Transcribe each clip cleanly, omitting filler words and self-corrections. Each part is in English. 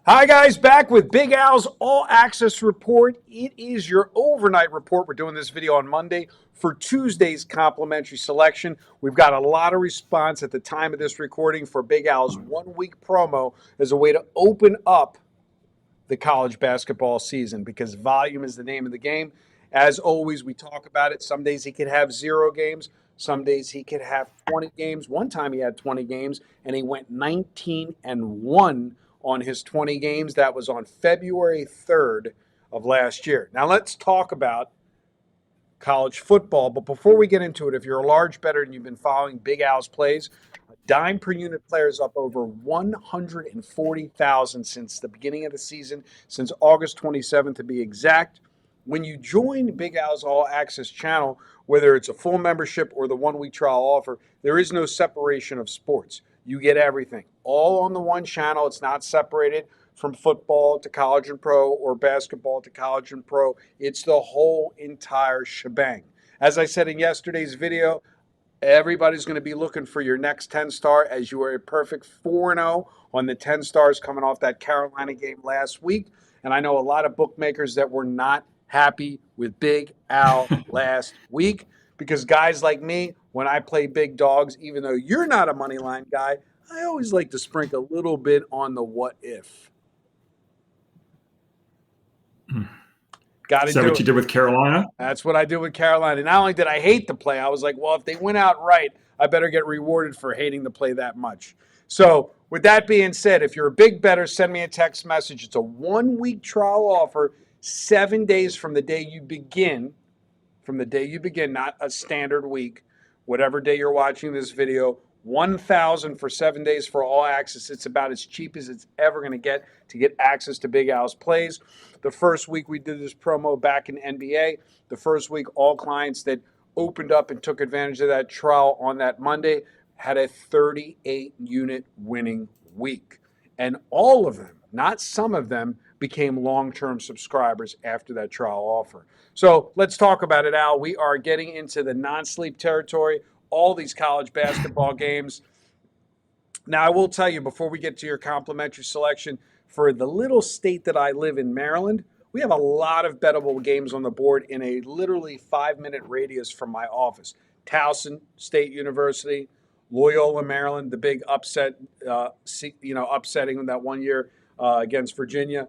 Hi, guys, back with Big Al's All Access Report. It is your overnight report. We're doing this video on Monday for Tuesday's complimentary selection. We've got a lot of response at the time of this recording for Big Al's 1 week promo as a way to open up the college basketball season because volume is the name of the game. As always, we talk about it. Some days he could have 0 games. Some days he could have 20 games. One time he had 20 games and he went 19-1 on his 20 games. That was on February 3rd of last year. Now let's talk about college football. But before we get into it, if you're a large bettor and you've been following Big Al's plays, dime per unit players up over 140,000 since the beginning of the season, since August 27th to be exact. When you join Big Al's All Access channel, whether it's a full membership or the 1 week trial offer, there is no separation of sports. You get everything all on the one channel. It's not separated from football to college and pro or basketball to college and pro. It's the whole entire shebang. As I said in yesterday's video, everybody's going to be looking for your next 10-star as you are a perfect 4-0 on the 10 stars coming off that Carolina game last week. And I know a lot of bookmakers that were not happy with Big Al last week because guys like me, when I play big dogs, even though you're not a money line guy, I always like to sprinkle a little bit on the what if. Is that what you did with Carolina? That's what I did with Carolina. Not only did I hate the play, I was like, well, if they went out right, I better get rewarded for hating the play that much. So with that being said, if you're a big bettor, send me a text message. It's a 1 week trial offer, 7 days from the day you begin. From the day you begin, not a standard week. Whatever day you're watching this video, $1,000 for 7 days for all access. It's about as cheap as it's ever going to get access to Big Al's plays. The first week we did this promo back in NBA. The first week, all clients that opened up and took advantage of that trial on that Monday had a 38-unit winning week. And all of them, not some of them, became long-term subscribers after that trial offer. So let's talk about it, Al. We are getting into the non-sleep territory, all these college basketball games. Now, I will tell you, before we get to your complimentary selection, for the little state that I live in, Maryland, we have a lot of bettable games on the board in a literally 5-minute radius from my office. Towson State University, Loyola, Maryland, the big upset, upsetting that 1 year against Virginia.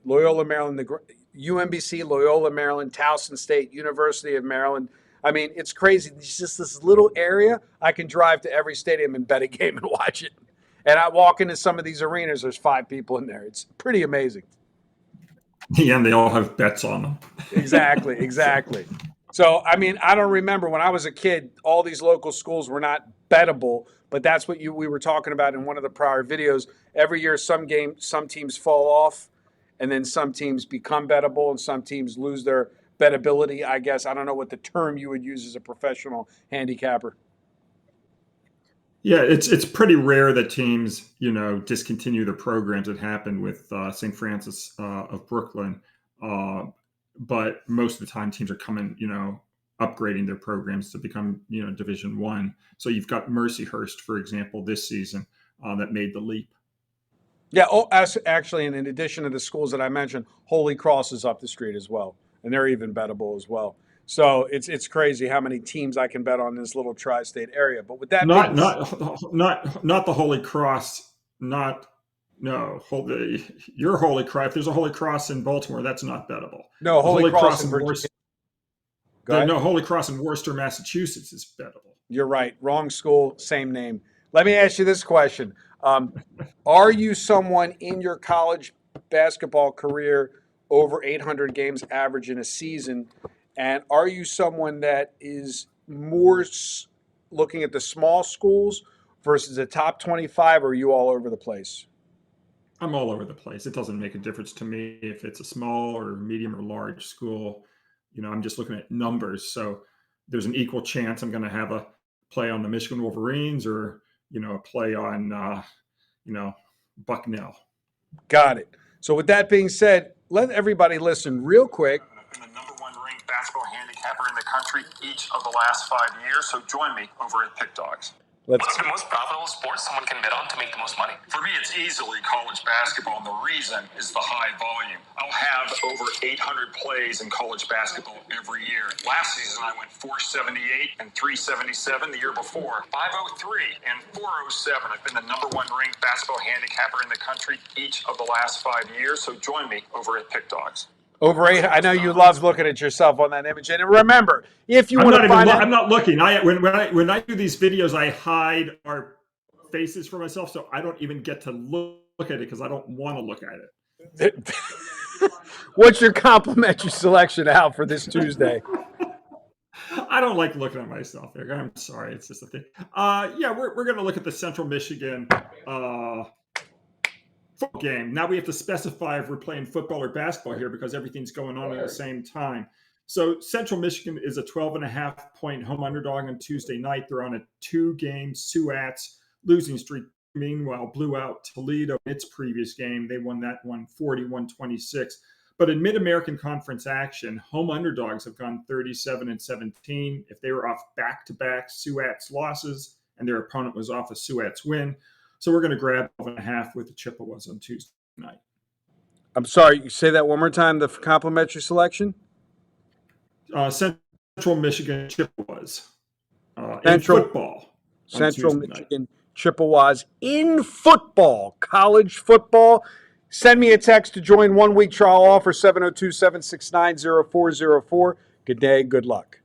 Loyola, Maryland, the UMBC, Loyola, Maryland, Towson State, University of Maryland. I mean, it's crazy. It's just this little area. I can drive to every stadium and bet a game and watch it. And I walk into some of these arenas, there's 5 people in there. It's pretty amazing. Yeah, and they all have bets on them. Exactly. So, I mean, I don't remember when I was a kid, all these local schools were not bettable, but that's what we were talking about in one of the prior videos. Every year, some teams fall off, and then some teams become bettable, and some teams lose their bettability, I guess. I don't know what the term you would use as a professional handicapper. Yeah, it's pretty rare that teams, discontinue the programs. It happened with St. Francis of Brooklyn. But most of the time teams are coming, upgrading their programs to become, Division I. So you've got Mercyhurst, for example, this season that made the leap. Yeah, actually, and in addition to the schools that I mentioned, Holy Cross is up the street as well, and they're even bettable as well. So it's crazy how many teams I can bet on this little tri-state area. But with that, not the Holy Cross, your Holy Cross. If there's a Holy Cross in Baltimore, that's not bettable. No, Holy Cross in Virginia. No, Holy Cross in Worcester, Massachusetts is bettable. You're right. Wrong school, same name. Let me ask you this question. Are you someone in your college basketball career over 800 games average in a season? And are you someone that is more looking at the small schools versus the top 25, or are you all over the place? I'm all over the place. It doesn't make a difference to me if it's a small or medium or large school. I'm just looking at numbers. So there's an equal chance I'm going to have a play on the Michigan Wolverines or, a play on, Bucknell. Got it. So with that being said, let everybody listen real quick. The number 1 ranked basketball handicapper in the country each of the last 5 years. So join me over at Pick Dogs. What's the most profitable sport someone can bet on to make the most money? For me, it's easily college basketball, and the reason is the high volume. I'll have over 800 plays in college basketball every year. Last season, I went 478 and 377. The year before, 503 and 407. I've been the #1 ranked basketball handicapper in the country each of the last 5 years, so join me over at Pick Dogs. Over 8. I know you love looking at yourself on that image. And remember, if you want to find out, I'm not looking. When I do these videos, I hide our faces for myself, so I don't even get to look at it because I don't want to look at it. What's your complimentary selection out for this Tuesday? I don't like looking at myself. I'm sorry, it's just a thing. Yeah, we're going to look at the Central Michigan football game. Now we have to specify if we're playing football or basketball here because everything's going on at the same time. So Central Michigan is a 12.5-point home underdog on Tuesday night. They're on a 2-game Suats losing streak. Meanwhile, blew out Toledo in its previous game. They won that one 41-26. But in Mid-American Conference action, home underdogs have gone 37-17. If they were off back-to-back Suats losses and their opponent was off a Suats win. So we're going to grab 12.5 with the Chippewas on Tuesday night. I'm sorry, you say that one more time, the complimentary selection? Central Michigan Chippewas Central- in football. Central Michigan Chippewas in football, college football. Send me a text to join 1 week trial offer 702-769-0404. Good day, good luck.